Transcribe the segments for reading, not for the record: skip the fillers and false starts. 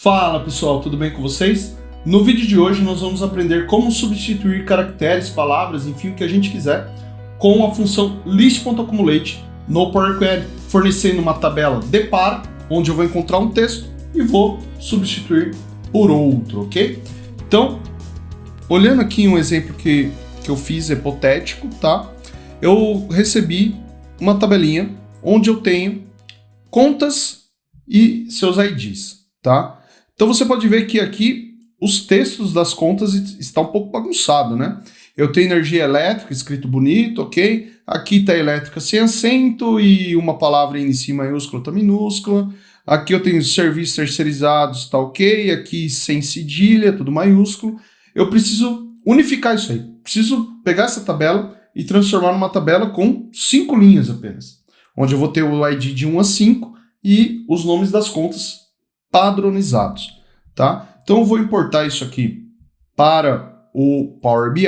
Fala pessoal, tudo bem com vocês? No vídeo de hoje nós vamos aprender como substituir caracteres, palavras, enfim, o que a gente quiser com a função list.accumulate no Power Query, fornecendo uma tabela depara, onde eu vou encontrar um texto e vou substituir por outro, ok? Então, olhando aqui um exemplo que eu fiz hipotético, tá? Eu recebi uma tabelinha onde eu tenho contas e seus IDs, tá? Então você pode ver que aqui os textos das contas estão um pouco bagunçados, né? Eu tenho energia elétrica escrito bonito, ok? Aqui está elétrica sem acento e uma palavra inicia em maiúscula, outra minúscula. Aqui eu tenho serviços terceirizados, tá ok? Aqui sem cedilha, tudo maiúsculo. Eu preciso unificar isso aí. Preciso pegar essa tabela e transformar numa tabela com 5 linhas apenas. Onde eu vou ter o ID de 1 a 5 e os nomes das contas padronizados, tá? Então eu vou importar isso aqui para o Power BI.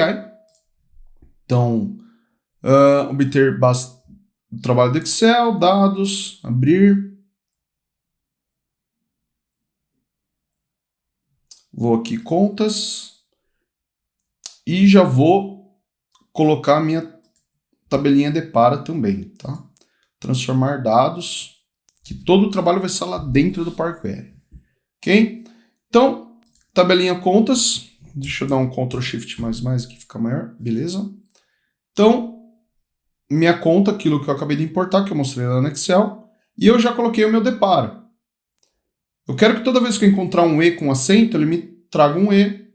Então, obter base do trabalho do Excel, dados, abrir. Vou aqui contas e já vou colocar a minha tabelinha depara também, tá? Transformar dados, que todo o trabalho vai ser lá dentro do Power Query. Ok? Então, tabelinha contas. Deixa eu dar um Ctrl Shift mais aqui, fica maior. Beleza? Então, minha conta, aquilo que eu acabei de importar, que eu mostrei lá no Excel. E eu já coloquei o meu depara. Eu quero que toda vez que eu encontrar um E com acento, ele me traga um E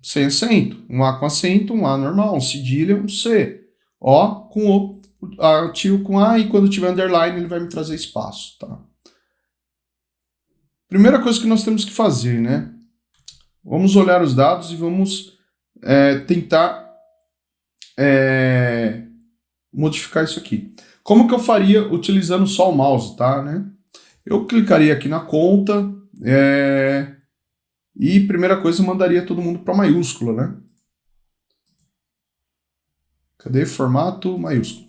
sem acento. Um A com acento, um A normal, um cedilha, um C. O com O, tio com A, e quando tiver underline ele vai me trazer espaço, tá? Primeira coisa que nós temos que fazer, né? Vamos olhar os dados e vamos tentar modificar isso aqui. Como que eu faria utilizando só o mouse, tá? Né? Eu clicaria aqui na conta e primeira coisa eu mandaria todo mundo para maiúscula, né? Cadê? Formato maiúsculo.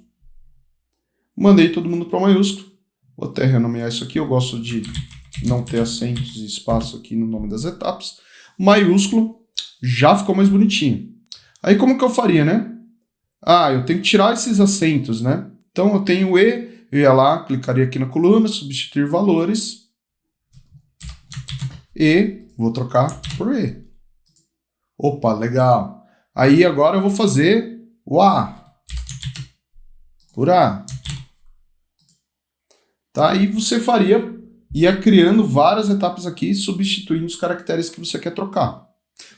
Mandei todo mundo para maiúsculo. Vou até renomear isso aqui, eu gosto de não ter acentos e espaço aqui no nome das etapas. Maiúsculo, já ficou mais bonitinho. Aí como que eu faria, né? Eu tenho que tirar esses acentos, né? Então eu tenho E, eu ia lá, clicaria aqui na coluna, substituir valores. E, vou trocar por E. Opa, legal. Aí agora eu vou fazer o A. Por A. Tá? Aí você ia criando várias etapas aqui, substituindo os caracteres que você quer trocar.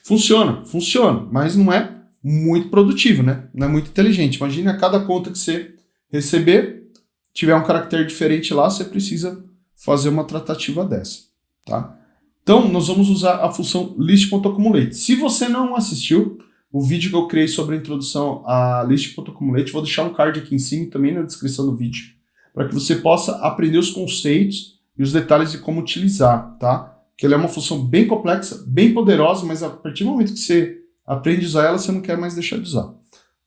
Funciona, mas não é muito produtivo, né? Não é muito inteligente. Imagine a cada conta que você receber, tiver um caractere diferente lá, você precisa fazer uma tratativa dessa, tá? Então, nós vamos usar a função list.accumulate. Se você não assistiu o vídeo que eu criei sobre a introdução a list.accumulate, vou deixar um card aqui em cima também na descrição do vídeo, para que você possa aprender os conceitos e os detalhes de como utilizar, tá? Que ela é uma função bem complexa, bem poderosa, mas a partir do momento que você aprende a usar ela, você não quer mais deixar de usar,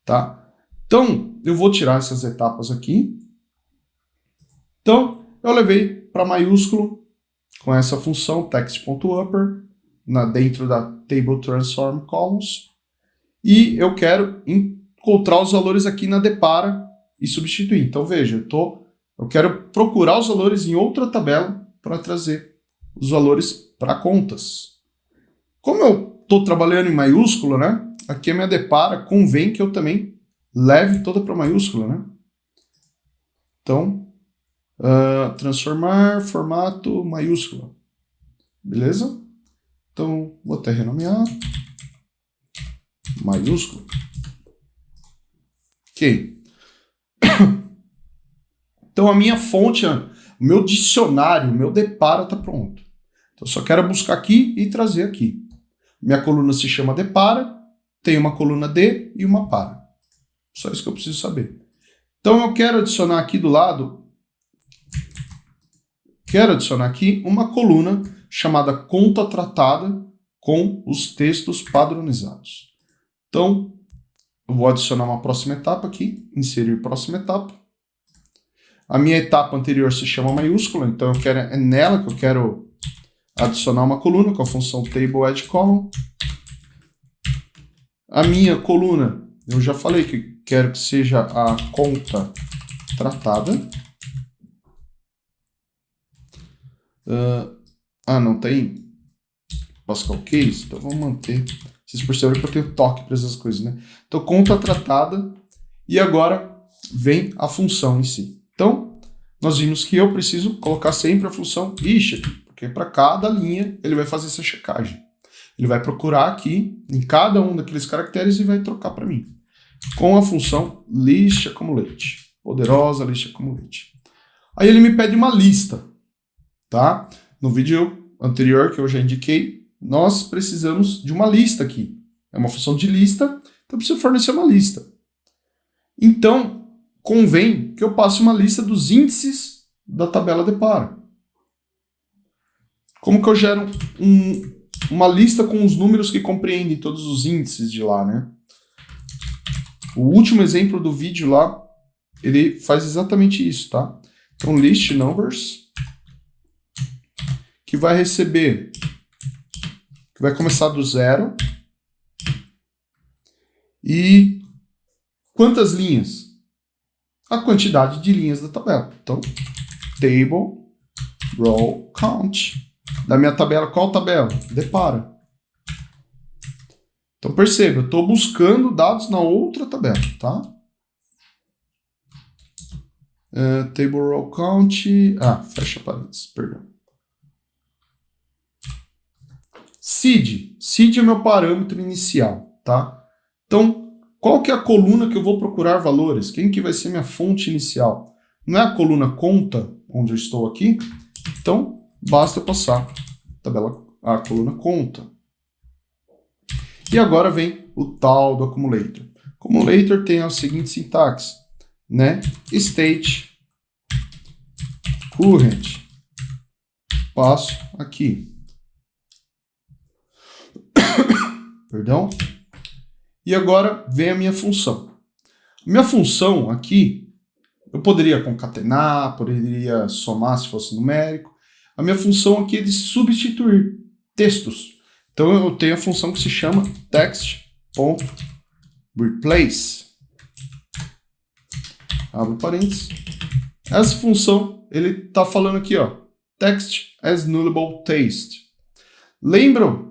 tá? Então, eu vou tirar essas etapas aqui. Então, eu levei para maiúsculo com essa função text.upper dentro da table transform columns, e eu quero encontrar os valores aqui na depara e substituir. Então, veja, eu quero procurar os valores em outra tabela para trazer os valores para contas. Como eu estou trabalhando em maiúscula, né? Aqui a minha depara convém que eu também leve toda para maiúscula, né? Então, transformar formato maiúscula. Beleza? Então, vou até renomear. Maiúscula. Ok. Então a minha fonte, o meu dicionário, o meu depara está pronto. Então eu só quero buscar aqui e trazer aqui. Minha coluna se chama depara, tem uma coluna de e uma para. Só isso que eu preciso saber. Então eu quero adicionar aqui do lado, uma coluna chamada conta tratada com os textos padronizados. Então eu vou adicionar uma próxima etapa aqui, inserir próxima etapa. A minha etapa anterior se chama maiúscula, então é nela que eu quero adicionar uma coluna com a função table add column. A minha coluna, eu já falei que quero que seja a conta tratada. Não tem Pascal Case? Então vamos manter. Vocês perceberam que eu tenho toque para essas coisas, né? Então, conta tratada. E agora vem a função em si. Então, nós vimos que eu preciso colocar sempre a função list, porque para cada linha ele vai fazer essa checagem. Ele vai procurar aqui em cada um daqueles caracteres e vai trocar para mim. Com a função listAccumulate. Poderosa listAccumulate. Aí ele me pede uma lista, tá? No vídeo anterior que eu já indiquei, nós precisamos de uma lista aqui. É uma função de lista, então eu preciso fornecer uma lista. Então, convém que eu passe uma lista dos índices da tabela depara. Como que eu gero uma lista com os números que compreendem todos os índices de lá, né? O último exemplo do vídeo lá, ele faz exatamente isso, tá? Então, list numbers, que vai receber, que vai começar do 0. E quantas linhas? A quantidade de linhas da tabela. Então, table, row, count. Da minha tabela, qual tabela? Depara. Então, perceba, eu estou buscando dados na outra tabela, tá? Table, row, count. Fecha parênteses, perdão. Seed. Seed é meu parâmetro inicial, tá? Então, qual que é a coluna que eu vou procurar valores? Quem que vai ser minha fonte inicial? Não é a coluna conta, onde eu estou aqui? Então, basta eu passar a coluna conta. E agora vem o tal do accumulator. Accumulator tem a seguinte sintaxe, né? State current. Passo aqui. Perdão. E agora vem a minha função. Minha função aqui, eu poderia concatenar, poderia somar se fosse numérico. A minha função aqui é de substituir textos. Então eu tenho a função que se chama text.replace. Abre parênteses. Essa função, ele está falando aqui, ó, text as nullable taste. Lembram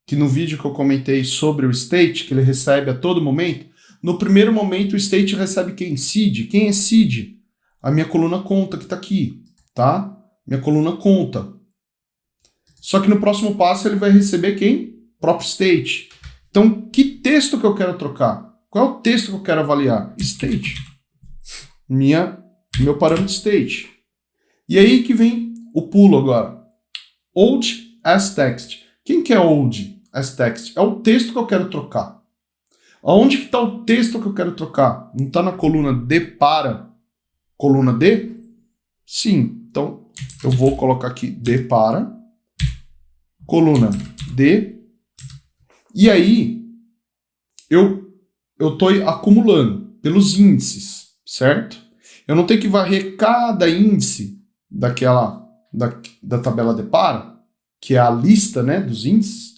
que no vídeo que eu comentei sobre o state, que ele recebe a todo momento, no primeiro momento o state recebe quem? Seed. Quem é seed? A minha coluna conta que está aqui, tá? Minha coluna conta. Só que no próximo passo ele vai receber quem? Próprio state. Então, que texto que eu quero trocar? Qual é o texto que eu quero avaliar? State. Meu parâmetro state. E aí que vem o pulo agora. Old as text. Quem que é old as text? É o texto que eu quero trocar. Aonde que está o texto que eu quero trocar? Não está na coluna depara? Coluna D? Sim. Então, eu vou colocar aqui depara. Coluna D. E aí, eu estou acumulando pelos índices, certo? Eu não tenho que varrer cada índice da tabela depara, que é a lista, né, dos índices.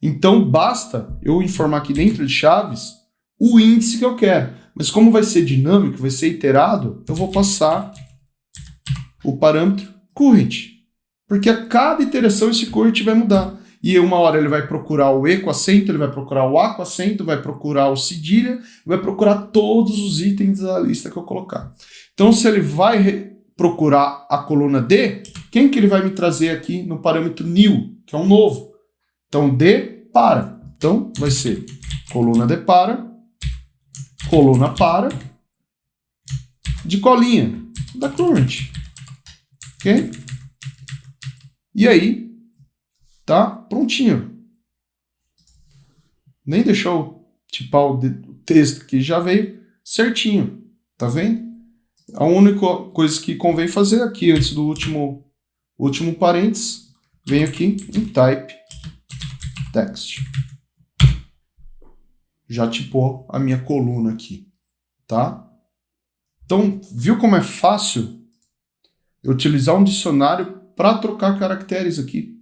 Então, basta eu informar aqui dentro de chaves o índice que eu quero. Mas como vai ser dinâmico, vai ser iterado, eu vou passar o parâmetro current. Porque a cada iteração esse current vai mudar. E uma hora ele vai procurar o E com acento, ele vai procurar o A com acento, vai procurar o cedilha, vai procurar todos os itens da lista que eu colocar. Então, se ele vai procurar a coluna D, quem que ele vai me trazer aqui no parâmetro new, que é um novo? Então, depara. Então, vai ser coluna depara, coluna para, de qual linha? Da current. Ok? E aí, tá prontinho. Nem deixou eu tipar o texto que já veio certinho. Tá vendo? A única coisa que convém fazer aqui, antes do último parênteses, vem aqui em type text. Já tipou a minha coluna aqui, tá? Então, viu como é fácil eu utilizar um dicionário para trocar caracteres aqui?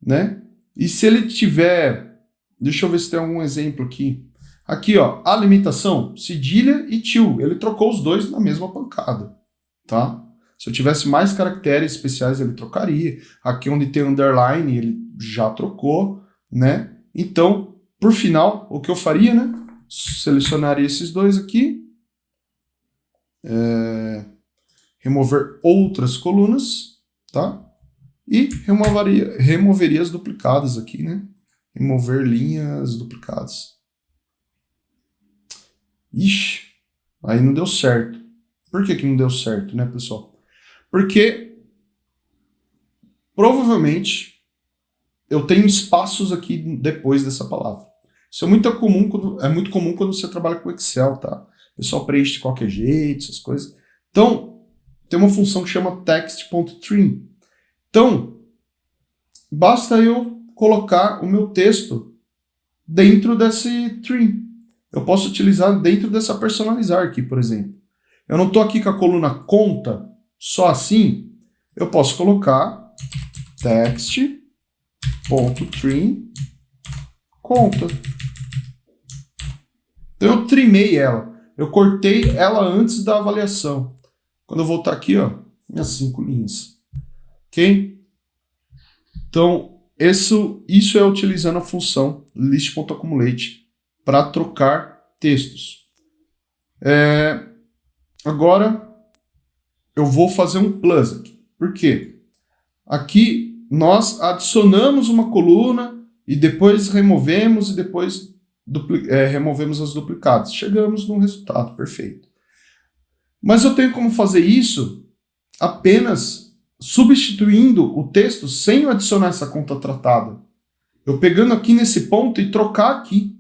né? E se ele tiver, deixa eu ver se tem algum exemplo aqui. Aqui, ó, a limitação, cedilha e til. Ele trocou os dois na mesma pancada, tá? Se eu tivesse mais caracteres especiais, ele trocaria. Aqui onde tem underline, ele já trocou, né? Então, por final, o que eu faria, né? Selecionaria esses dois aqui. Remover outras colunas, tá? E removeria as duplicadas aqui, né? Remover linhas duplicadas. Ixi, aí não deu certo. Por que não deu certo, né, pessoal? Porque provavelmente eu tenho espaços aqui depois dessa palavra. Isso é muito comum quando você trabalha com Excel, tá? O pessoal preenche de qualquer jeito, essas coisas. Então, tem uma função que chama text.trim. Então, basta eu colocar o meu texto dentro desse trim. Eu posso utilizar dentro dessa personalizar aqui, por exemplo. Eu não estou aqui com a coluna conta, só assim. Eu posso colocar text.trim conta. Então eu trimei ela. Eu cortei ela antes da avaliação. Quando eu voltar aqui, ó, minhas 5 linhas. Ok? Então, isso é utilizando a função list.accumulate para trocar textos. Agora, eu vou fazer um plus aqui. Por quê? Aqui, nós adicionamos uma coluna e depois removemos e depois removemos as duplicadas. Chegamos num resultado perfeito. Mas eu tenho como fazer isso apenas substituindo o texto sem adicionar essa conta tratada. Eu pegando aqui nesse ponto e trocar aqui.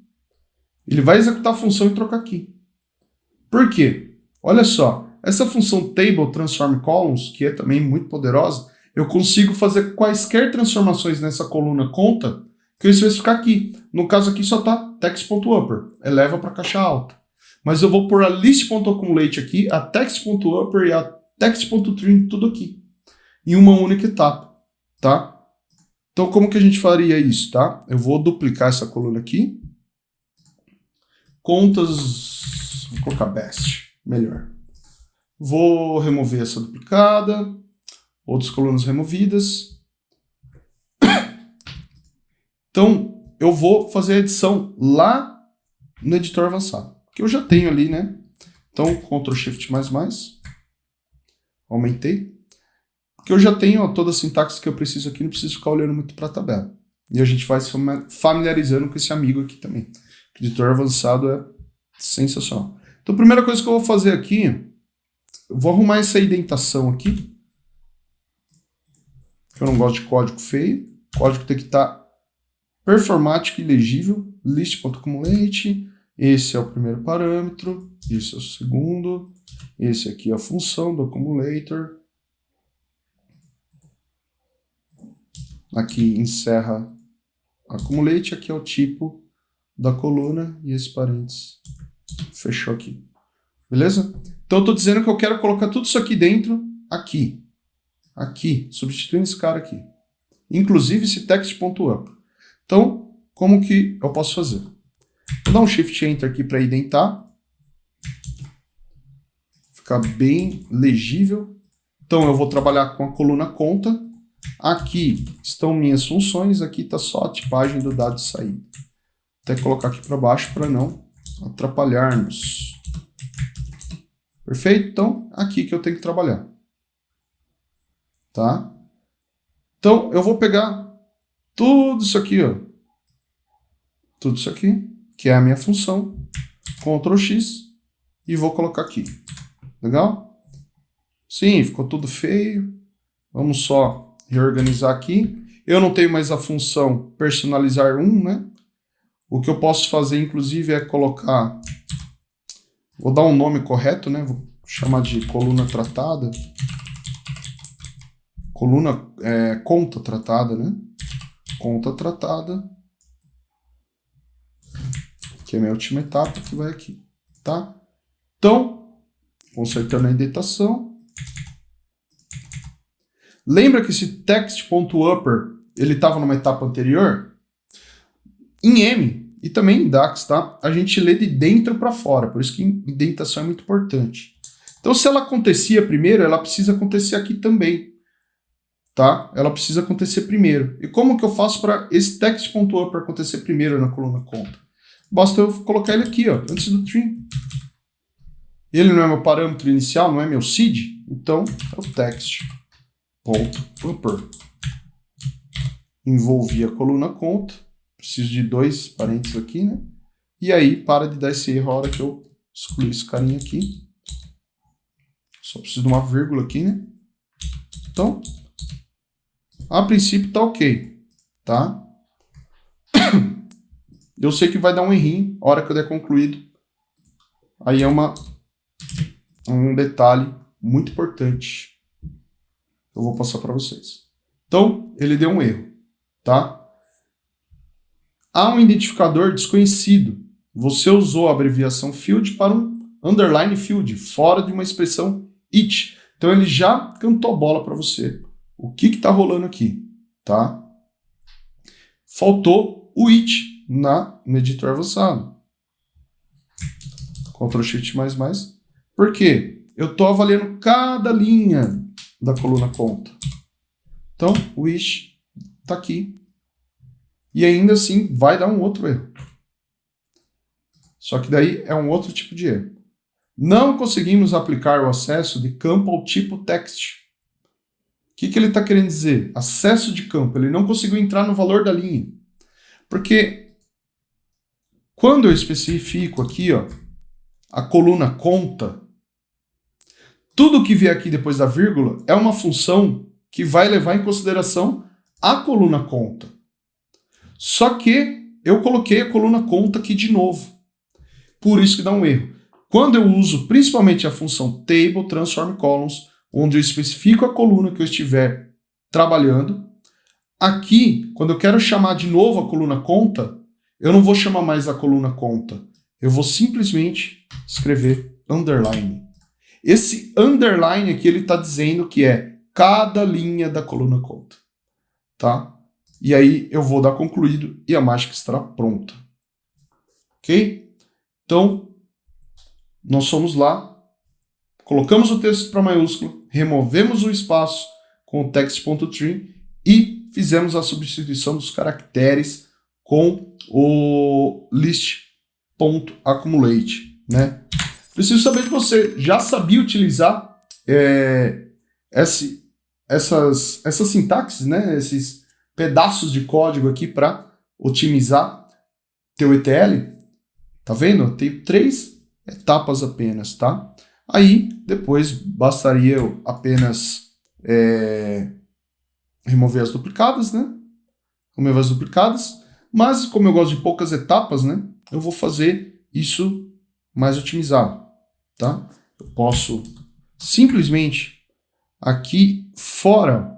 Ele vai executar a função e trocar aqui. Por quê? Olha só, essa função table transform columns, que é também muito poderosa, eu consigo fazer quaisquer transformações nessa coluna conta que eu especificar aqui. No caso aqui só está text.upper, eleva para caixa alta. Mas eu vou pôr a list.accumulate aqui, a text.upper e a text.trim tudo aqui, em uma única etapa, tá? Então como que a gente faria isso, tá? Eu vou duplicar essa coluna aqui. Contas, vou colocar best, melhor. Vou remover essa duplicada, outras colunas removidas. Então, eu vou fazer a edição lá no editor avançado, que eu já tenho ali, né? Então, Ctrl Shift++, aumentei. Porque eu já tenho toda a sintaxe que eu preciso aqui, não preciso ficar olhando muito para a tabela. E a gente vai se familiarizando com esse amigo aqui também. O editor avançado é sensacional. Então, a primeira coisa que eu vou fazer aqui, eu vou arrumar essa indentação aqui, que eu não gosto de código feio. O código tem que estar performático e legível. List.accumulate, esse é o primeiro parâmetro, esse é o segundo, esse aqui é a função do accumulator. Aqui encerra accumulate, aqui é o tipo da coluna e esse parênteses fechou aqui. Beleza? Então eu estou dizendo que eu quero colocar tudo isso aqui dentro, aqui, substituindo esse cara aqui. Inclusive esse text.up. Então, como que eu posso fazer? Vou dar um Shift Enter aqui para indentar. Ficar bem legível. Então eu vou trabalhar com a coluna conta. Aqui estão minhas funções, aqui está só a tipagem do dado de saída. Vou até colocar aqui para baixo para não atrapalharmos. Perfeito? Então, aqui que eu tenho que trabalhar. Tá? Então, eu vou pegar tudo isso aqui, ó. Tudo isso aqui, que é a minha função. Ctrl X e vou colocar aqui. Legal? Sim, ficou tudo feio. Vamos só reorganizar aqui. Eu não tenho mais a função personalizar né? O que eu posso fazer, inclusive, é colocar... Vou dar um nome correto, né? Vou chamar de coluna tratada. Conta tratada, né? Conta tratada. Que é a minha última etapa, que vai aqui, tá? Então, consertando a indentação. Lembra que esse text.upper, ele estava numa etapa anterior, em M e também em DAX, tá? A gente lê de dentro para fora, por isso que indentação é muito importante. Então, se ela acontecia primeiro, ela precisa acontecer aqui também, tá? Ela precisa acontecer primeiro. E como que eu faço para esse text.upper acontecer primeiro na coluna conta? Basta eu colocar ele aqui, ó, antes do tree. Ele não é meu parâmetro inicial, não é meu seed, então é o text.upper. Envolvi a coluna conta, preciso de 2 parênteses aqui, né? E aí para de dar esse erro a hora que eu excluir esse carinha aqui. Só preciso de uma vírgula aqui, né? Então, a princípio tá ok, tá? Eu sei que vai dar um errinho a hora que eu der concluído. Aí é um detalhe muito importante. Eu vou passar para vocês. Então, ele deu um erro, tá? Há um identificador desconhecido. Você usou a abreviação field para um underline field, fora de uma expressão it. Então, ele já cantou bola para você. O que está rolando aqui, tá? Faltou o it no editor avançado. Ctrl Shift mais. Por quê? Eu estou avaliando cada linha da coluna conta. Então, o it está aqui. E ainda assim vai dar um outro erro. Só que daí é um outro tipo de erro. Não conseguimos aplicar o acesso de campo ao tipo text. O que ele está querendo dizer? Acesso de campo. Ele não conseguiu entrar no valor da linha. Porque quando eu especifico aqui, ó, a coluna conta, tudo que vier aqui depois da vírgula é uma função que vai levar em consideração a coluna conta. Só que eu coloquei a coluna conta aqui de novo. Por isso que dá um erro. Quando eu uso principalmente a função table transform columns, onde eu especifico a coluna que eu estiver trabalhando, aqui, quando eu quero chamar de novo a coluna conta, eu não vou chamar mais a coluna conta. Eu vou simplesmente escrever underline. Esse underline aqui, ele está dizendo que é cada linha da coluna conta. Tá? E aí eu vou dar concluído e a mágica estará pronta. Ok? Então, nós fomos lá, colocamos o texto para maiúsculo, removemos o espaço com o text.tree e fizemos a substituição dos caracteres com o list.accumulate, né? Preciso saber de você, já sabia utilizar essas sintaxes, né? Esses pedaços de código aqui para otimizar teu ETL? Tá vendo? Tem 3 etapas apenas, tá? Aí, depois, bastaria eu apenas remover as duplicadas, né? Remover as duplicadas, mas como eu gosto de poucas etapas, né? Eu vou fazer isso mais otimizado, tá? Eu posso simplesmente aqui fora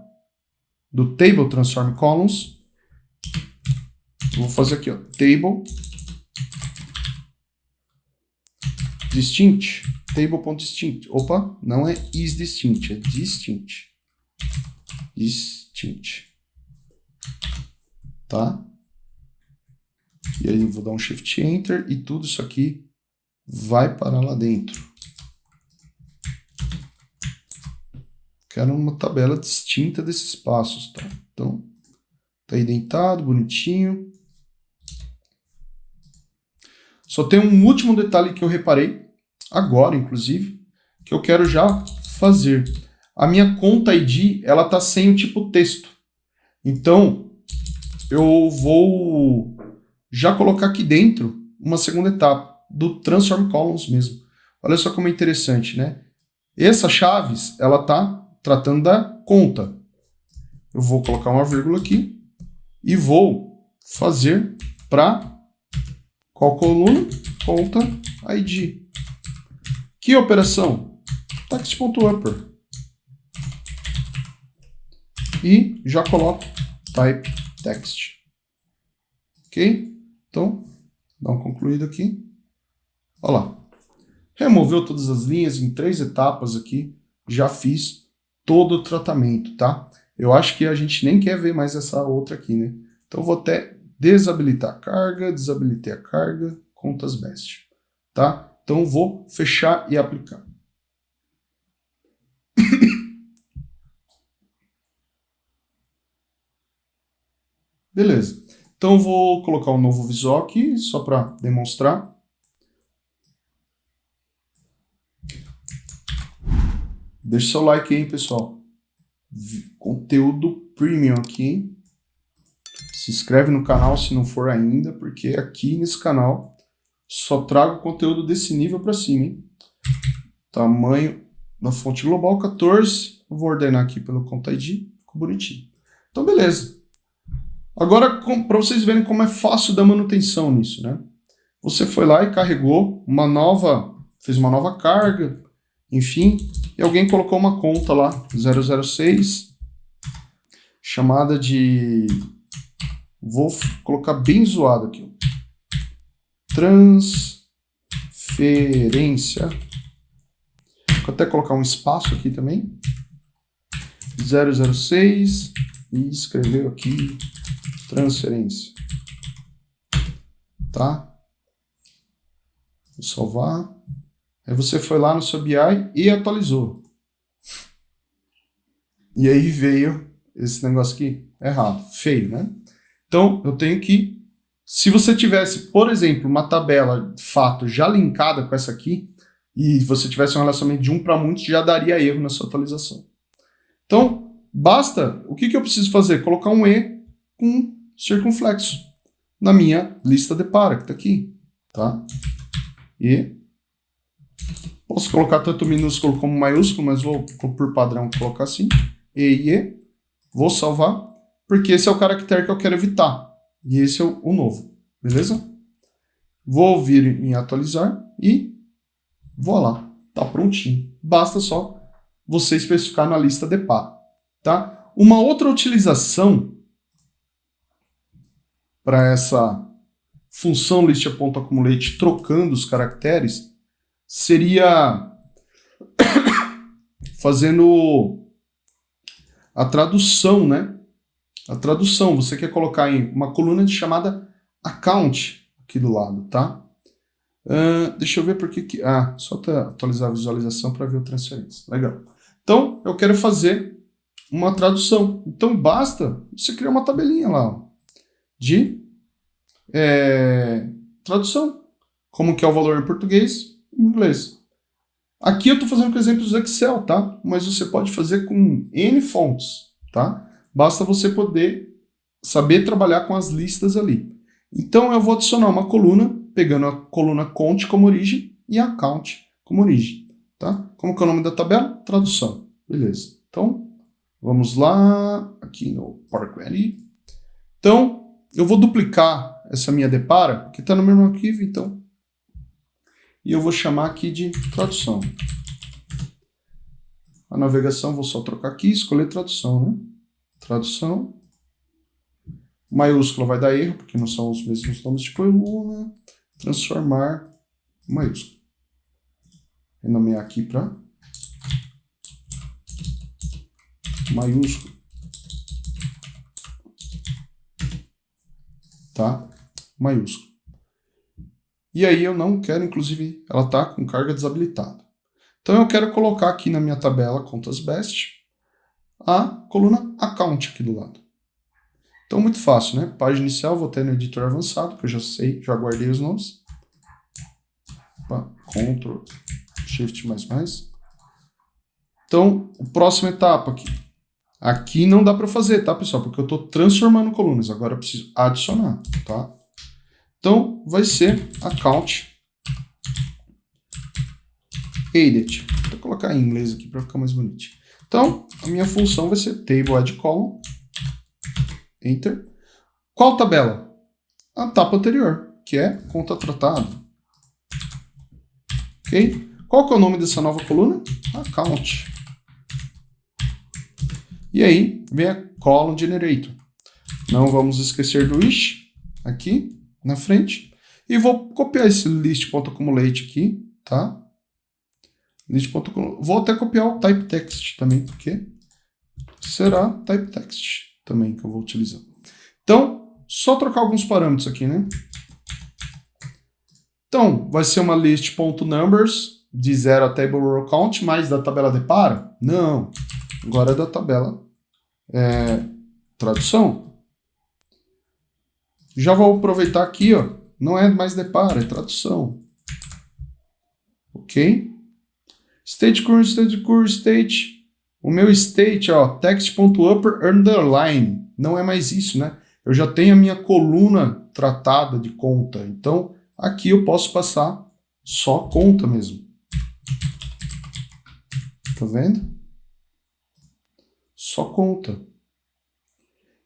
do table transform columns, eu vou fazer aqui, ó, table distinct, table.distinct. Opa, não é is distinct, é distinct. Distinct. Tá? E aí eu vou dar um Shift Enter e tudo isso aqui vai parar lá dentro. Quero uma tabela distinta desses passos, tá? Então, tá indentado, bonitinho. Só tem um último detalhe que eu reparei, agora inclusive, que eu quero já fazer. A minha conta ID, ela tá sem o tipo texto. Então, eu vou já colocar aqui dentro uma segunda etapa, do Transform Columns mesmo. Olha só como é interessante, né? Essa chaves, ela tá tratando da conta. Eu vou colocar uma vírgula aqui e vou fazer para qual coluna? Conta ID. Que operação? Text.upper. E já coloco type text. Ok? Então, dá um concluído aqui. Olha lá. Removeu todas as linhas em 3 etapas aqui. Já fiz todo o tratamento, tá? Eu acho que a gente nem quer ver mais essa outra aqui, né? Então eu vou até desabilitar a carga, desabilitei a carga, contas best, tá? Então eu vou fechar e aplicar. Beleza. Então eu vou colocar um novo visual aqui, só para demonstrar. Deixa seu like aí, pessoal. Conteúdo premium aqui, hein? Se inscreve no canal se não for ainda, porque aqui nesse canal só trago conteúdo desse nível para cima, hein? Tamanho da fonte global 14. Eu vou ordenar aqui pelo conta ID, ficou bonitinho. Então, beleza. Agora, para vocês verem como é fácil dar manutenção nisso, né? Você foi lá e carregou fez uma nova carga, enfim, e alguém colocou uma conta lá, 006, chamada de... Vou colocar bem zoado aqui. Transferência. Vou até colocar um espaço aqui também. 006 e escreveu aqui transferência. Tá? Vou salvar. Aí você foi lá no seu BI e atualizou. E aí veio esse negócio aqui errado, feio, né? Então eu tenho que, se você tivesse, por exemplo, uma tabela de fato já linkada com essa aqui, e você tivesse um relacionamento de 1 para muitos, já daria erro na sua atualização. Então, basta, o que eu preciso fazer? Colocar um E com circunflexo na minha lista de para, que está aqui, tá? E posso colocar tanto minúsculo como maiúsculo, mas vou, por padrão, colocar assim, E, vou salvar, porque esse é o caractere que eu quero evitar, e esse é o novo, beleza? Vou vir em atualizar e vou lá, tá prontinho. Basta só você especificar na lista de par, tá? Uma outra utilização para essa função list.accumulate trocando os caracteres seria fazendo a tradução, né? A tradução, você quer colocar em uma coluna chamada account aqui do lado, tá? Deixa eu ver por que... só atualizar a visualização para ver a transferência. Legal. Então, eu quero fazer uma tradução. Então, basta você criar uma tabelinha lá, ó, de tradução. Como que é o valor em português e em inglês. Aqui eu estou fazendo com exemplos do Excel, tá? Mas você pode fazer com N fontes, tá? Basta você poder saber trabalhar com as listas ali. Então, eu vou adicionar uma coluna, pegando a coluna Count como origem e a Account como origem, tá? Como que é o nome da tabela? Tradução. Beleza. Então, vamos lá, aqui no Power Query. Então, eu vou duplicar essa minha depara, que está no mesmo arquivo, então. E eu vou chamar aqui de tradução. A navegação, vou só trocar aqui, escolher tradução, né? Tradução. Maiúsculo vai dar erro, porque não são os mesmos nomes de coluna. Transformar maiúsculo. Renomear aqui para maiúsculo. Tá? Maiúsculo. E aí eu não quero, inclusive, ela tá com carga desabilitada. Então eu quero colocar aqui na minha tabela contas best a coluna account aqui do lado. Então muito fácil, né? Página inicial, vou ter no editor avançado, que eu já sei, já guardei os nomes. Ctrl, Shift++. Então, a próxima etapa aqui. Aqui não dá para fazer, tá, pessoal? Porque eu estou transformando colunas. Agora eu preciso adicionar, tá? Então, vai ser account edit. Vou colocar em inglês aqui para ficar mais bonitinho. Então, a minha função vai ser table add column. Enter. Qual tabela? A etapa anterior, que é conta tratada. Ok? Qual que é o nome dessa nova coluna? Account. E aí, vem a column generator. Não vamos esquecer do ish aqui na frente. E vou copiar esse list.accumulate aqui, tá? List.accumulate. Vou até copiar o type text também, porque será type text também que eu vou utilizar. Então, só trocar alguns parâmetros aqui, né? Então, vai ser uma list.numbers de 0 a table row count, mais da tabela depara? Não. Agora é da tabela tradução. Já vou aproveitar aqui, ó. Não é mais depara, é tradução. Ok? State current, state. O meu state, ó, text.upper underline. Não é mais isso, né? Eu já tenho a minha coluna tratada de conta. Então, aqui eu posso passar só conta mesmo. Tá vendo? Só conta.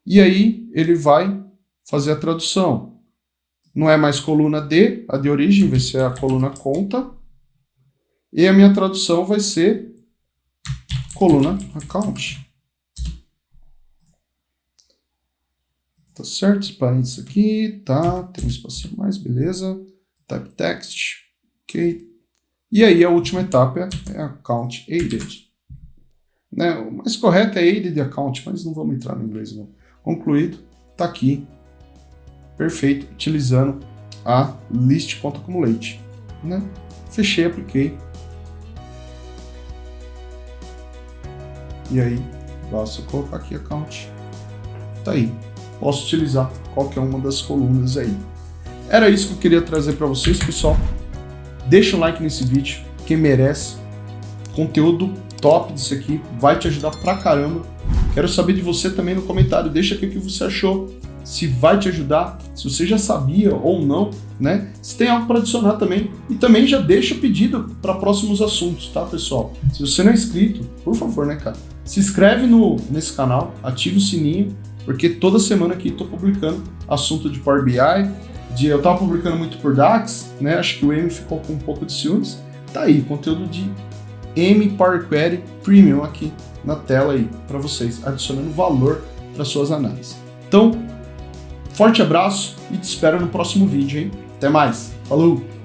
E aí, ele vai fazer a tradução. Não é mais coluna D, a de origem vai ser a coluna conta. E a minha tradução vai ser coluna account. Tá certo? Esse parênteses aqui, tá. Tem um espacinho mais, beleza. Type text, ok. E aí a última etapa é account aided. Né? O mais correto é aided account, mas não vamos entrar no inglês não. Concluído, tá aqui. Perfeito, utilizando a list.accumulate. Né? Fechei, apliquei. E aí, basta colocar aqui account. Tá aí. Posso utilizar qualquer uma das colunas aí. Era isso que eu queria trazer para vocês, pessoal. Deixa um like nesse vídeo, quem merece. Conteúdo top disso aqui, vai te ajudar pra caramba. Quero saber de você também no comentário. Deixa aqui o que você achou. Se vai te ajudar, se você já sabia ou não, né? Se tem algo para adicionar também. E também já deixa o pedido para próximos assuntos, tá, pessoal? Se você não é inscrito, por favor, né, cara? Se inscreve nesse canal, ativa o sininho, porque toda semana aqui estou publicando assunto de Power BI. Eu estava publicando muito por DAX, né? Acho que o M ficou com um pouco de ciúmes. Tá aí, conteúdo de M Power Query Premium aqui na tela aí para vocês, adicionando valor para suas análises. Então, forte abraço e te espero no próximo vídeo, hein? Até mais. Falou!